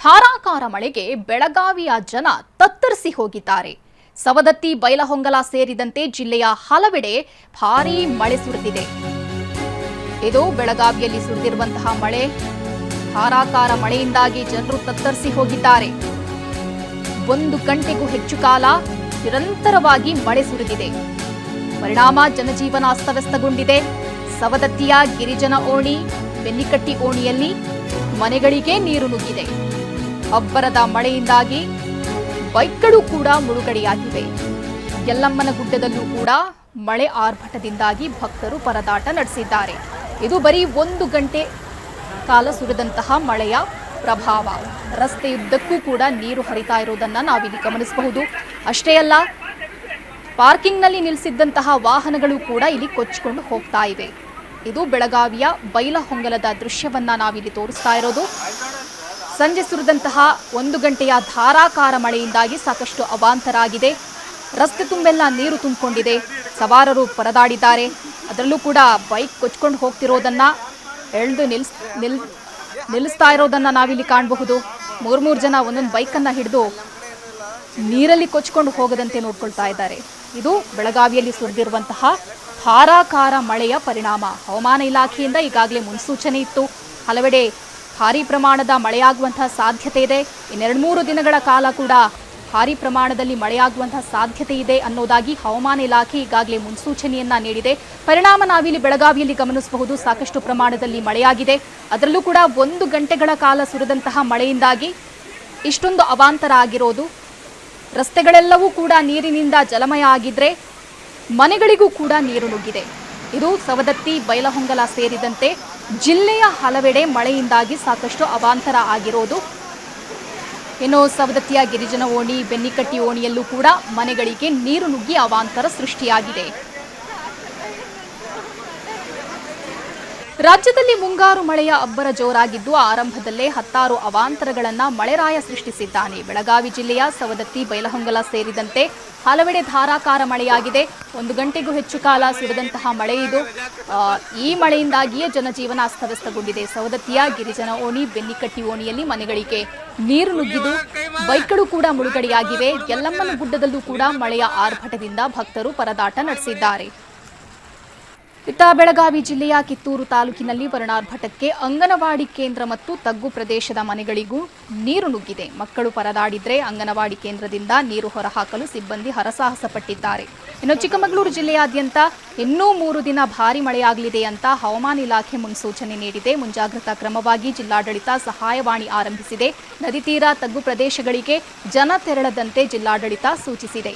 ಧಾರಾಕಾರ ಮಳೆಗೆ ಬೆಳಗಾವಿಯ ಜನ ತತ್ತರಿಸಿ ಹೋಗಿದ್ದಾರೆ. ಸವದತ್ತಿ, ಬೈಲಹೊಂಗಲ ಸೇರಿದಂತೆ ಜಿಲ್ಲೆಯ ಹಲವೆಡೆ ಭಾರೀ ಮಳೆ ಸುರಿದಿದೆ. ಇದು ಬೆಳಗಾವಿಯಲ್ಲಿ ಸುರಿದಿರುವಂತಹ ಮಳೆ. ಧಾರಾಕಾರ ಮಳೆಯಿಂದಾಗಿ ಜನರು ತತ್ತರಿಸಿ ಹೋಗಿದ್ದಾರೆ. 1 ಗಂಟೆಗೂ ಹೆಚ್ಚು ಕಾಲ ನಿರಂತರವಾಗಿ ಮಳೆ ಸುರಿದಿದೆ. ಪರಿಣಾಮ ಜನಜೀವನ ಅಸ್ತವ್ಯಸ್ತಗೊಂಡಿದೆ. ಸವದತ್ತಿಯ ಗಿರಿಜನ ಓಣಿ, ಬೆನ್ನಿಕಟ್ಟಿ ಓಣಿಯಲ್ಲಿ ಮನೆಗಳಿಗೆ ನೀರು ನುಗ್ಗಿದೆ. ಅಬ್ಬರದ ಮಳೆಯಿಂದಾಗಿ ಬೈಕ್ಗಳು ಕೂಡ ಮುಳುಗಡೆಯಾಗಿವೆ. ಯಲ್ಲಮ್ಮನ ಗುಡ್ಡದಲ್ಲೂ ಕೂಡ ಮಳೆ ಆರ್ಭಟದಿಂದಾಗಿ ಭಕ್ತರು ಪರದಾಟ ನಡೆಸಿದ್ದಾರೆ. ಇದು ಬರೀ 1 ಗಂಟೆ ಕಾಲ ಸುರಿದಂತಹ ಮಳೆಯ ಪ್ರಭಾವ. ರಸ್ತೆಯುದ್ದಕ್ಕೂ ಕೂಡ ನೀರು ಹರಿತಾ ಇರೋದನ್ನ ನಾವಿಲ್ಲಿ ಗಮನಿಸಬಹುದು. ಅಷ್ಟೇ ಅಲ್ಲ, ಪಾರ್ಕಿಂಗ್ನಲ್ಲಿ ನಿಲ್ಲಿಸಿದ್ದಂತಹ ವಾಹನಗಳು ಕೂಡ ಇಲ್ಲಿ ಕೊಚ್ಚಿಕೊಂಡು ಹೋಗ್ತಾ ಇವೆ. ಇದು ಬೆಳಗಾವಿಯ ಬೈಲಹೊಂಗಲದ ದೃಶ್ಯವನ್ನ ನಾವಿಲ್ಲಿ ತೋರಿಸ್ತಾ ಇರೋದು. ಸಂಜೆ ಸುರಿದಂತಹ 1 ಗಂಟೆಯ ಧಾರಾಕಾರ ಮಳೆಯಿಂದಾಗಿ ಸಾಕಷ್ಟು ಅವಾಂತರ ಆಗಿದೆ. ರಸ್ತೆ ತುಂಬೆಲ್ಲ ನೀರು ತುಂಬಿಕೊಂಡಿದೆ. ಸವಾರರು ಪರದಾಡಿದ್ದಾರೆ. ಅದರಲ್ಲೂ ಕೂಡ ಬೈಕ್ ಕೊಚ್ಕೊಂಡು ಹೋಗ್ತಿರೋದನ್ನ ಎಳೆದು ನಿಲ್ಲಿಸ್ತಾ ಇರೋದನ್ನ ನಾವಿಲ್ಲಿ ಕಾಣಬಹುದು. 3 ಜನ ಒಂದೊಂದು ಬೈಕನ್ನು ಹಿಡಿದು ನೀರಲ್ಲಿ ಕೊಚ್ಕೊಂಡು ಹೋಗದಂತೆ ನೋಡ್ಕೊಳ್ತಾ ಇದ್ದಾರೆ. ಇದು ಬೆಳಗಾವಿಯಲ್ಲಿ ಸುರಿದಿರುವಂತಹ ಧಾರಾಕಾರ ಮಳೆಯ ಪರಿಣಾಮ. ಹವಾಮಾನ ಇಲಾಖೆಯಿಂದ ಈಗಾಗಲೇ ಮುನ್ಸೂಚನೆ ಇತ್ತು. ಹಲವೆಡೆ ಭಾರೀ ಪ್ರಮಾಣದ ಮಳೆಯಾಗುವಂತಹ ಸಾಧ್ಯತೆ ಇದೆ. 2-3 ದಿನಗಳ ಕಾಲ ಕೂಡ ಭಾರೀ ಪ್ರಮಾಣದಲ್ಲಿ ಮಳೆಯಾಗುವಂತಹ ಸಾಧ್ಯತೆ ಇದೆ ಅನ್ನೋದಾಗಿ ಹವಾಮಾನ ಇಲಾಖೆ ಈಗಾಗಲೇ ಮುನ್ಸೂಚನೆಯನ್ನ ನೀಡಿದೆ. ಪರಿಣಾಮ ನಾವಿಲ್ಲಿ ಬೆಳಗಾವಿಯಲ್ಲಿ ಗಮನಿಸಬಹುದು. ಸಾಕಷ್ಟು ಪ್ರಮಾಣದಲ್ಲಿ ಮಳೆಯಾಗಿದೆ. ಅದರಲ್ಲೂ ಕೂಡ 1 ಗಂಟೆಗಳ ಕಾಲ ಸುರಿದಂತಹ ಮಳೆಯಿಂದಾಗಿ ಇಷ್ಟೊಂದು ಅವಾಂತರ ಆಗಿರೋದು. ರಸ್ತೆಗಳೆಲ್ಲವೂ ಕೂಡ ನೀರಿನಿಂದ ಜಲಮಯ ಆಗಿದ್ರೆ ಮನೆಗಳಿಗೂ ಕೂಡ ನೀರು ನುಗ್ಗಿದೆ. ಇದು ಸವದತ್ತಿ, ಬೈಲಹೊಂಗಲ ಸೇರಿದಂತೆ ಜಿಲ್ಲೆಯ ಹಲವೆಡೆ ಮಳೆಯಿಂದಾಗಿ ಸಾಕಷ್ಟು ಅವಾಂತರ ಆಗಿರೋದು. ಇನ್ನು ಸವದತ್ತಿಯ ಗಿರಿಜನ ಓಣಿ, ಬೆನ್ನಿಕಟ್ಟಿ ಓಣಿಯಲ್ಲೂ ಕೂಡ ಮನೆಗಳಿಗೆ ನೀರು ನುಗ್ಗಿ ಅವಾಂತರ ಸೃಷ್ಟಿಯಾಗಿದೆ. ರಾಜ್ಯದಲ್ಲಿ ಮುಂಗಾರು ಮಳೆಯ ಅಬ್ಬರ ಜೋರಾಗಿದ್ದು ಆರಂಭದಲ್ಲೇ 10 ಅವಾಂತರಗಳನ್ನು ಮಳೆರಾಯ ಸೃಷ್ಟಿಸಿದ್ದಾನೆ. ಬೆಳಗಾವಿ ಜಿಲ್ಲೆಯ ಸವದತ್ತಿ, ಬೈಲಹೊಂಗಲ ಸೇರಿದಂತೆ ಹಲವೆಡೆ ಧಾರಾಕಾರ ಮಳೆಯಾಗಿದೆ. 1 ಗಂಟೆಗೂ ಹೆಚ್ಚು ಕಾಲ ಸುರಿದಂತಹ ಮಳೆ ಇದು. ಈ ಮಳೆಯಿಂದಾಗಿಯೇ ಜನಜೀವನ ಅಸ್ತವ್ಯಸ್ತಗೊಂಡಿದೆ. ಸವದತ್ತಿಯ ಗಿರಿಜನ ಓಣಿ, ಬೆನ್ನಿಕಟ್ಟಿ ಓಣಿಯಲ್ಲಿ ಮನೆಗಳಿಗೆ ನೀರು ನುಗ್ಗಿದು ಬೈಕ್ಗಳು ಕೂಡ ಮುಳುಗಡೆಯಾಗಿವೆ. ಯಲ್ಲಮ್ಮನ ಗುಡ್ಡದಲ್ಲೂ ಕೂಡ ಮಳೆಯ ಆರ್ಭಟದಿಂದ ಭಕ್ತರು ಪರದಾಟ ನಡೆಸಿದ್ದಾರೆ. ಇತ್ತ ಬೆಳಗಾವಿ ಜಿಲ್ಲೆಯ ಕಿತ್ತೂರು ತಾಲೂಕಿನಲ್ಲಿ ವರ್ಣಾರ್ಭಟಕ್ಕೆ ಅಂಗನವಾಡಿ ಕೇಂದ್ರ ಮತ್ತು ತಗ್ಗು ಪ್ರದೇಶದ ಮನೆಗಳಿಗೂ ನೀರು ನುಗ್ಗಿದೆ. ಮಕ್ಕಳು ಪರದಾಡಿದ್ರೆ ಅಂಗನವಾಡಿ ಕೇಂದ್ರದಿಂದ ನೀರು ಹೊರಹಾಕಲು ಸಿಬ್ಬಂದಿ ಹರಸಾಹಸ ಪಟ್ಟಿದ್ದಾರೆ. ಇನ್ನು ಚಿಕ್ಕಮಗಳೂರು ಜಿಲ್ಲೆಯಾದ್ಯಂತ ಇನ್ನೂ 3 ದಿನ ಭಾರೀ ಮಳೆಯಾಗಲಿದೆ ಅಂತ ಹವಾಮಾನ ಇಲಾಖೆ ಮುನ್ಸೂಚನೆ ನೀಡಿದೆ. ಮುಂಜಾಗ್ರತಾ ಕ್ರಮವಾಗಿ ಜಿಲ್ಲಾಡಳಿತ ಸಹಾಯವಾಣಿ ಆರಂಭಿಸಿದೆ. ನದಿ ತೀರ, ತಗ್ಗು ಪ್ರದೇಶಗಳಿಗೆ ಜನ ತೆರಳದಂತೆ ಜಿಲ್ಲಾಡಳಿತ ಸೂಚಿಸಿದೆ.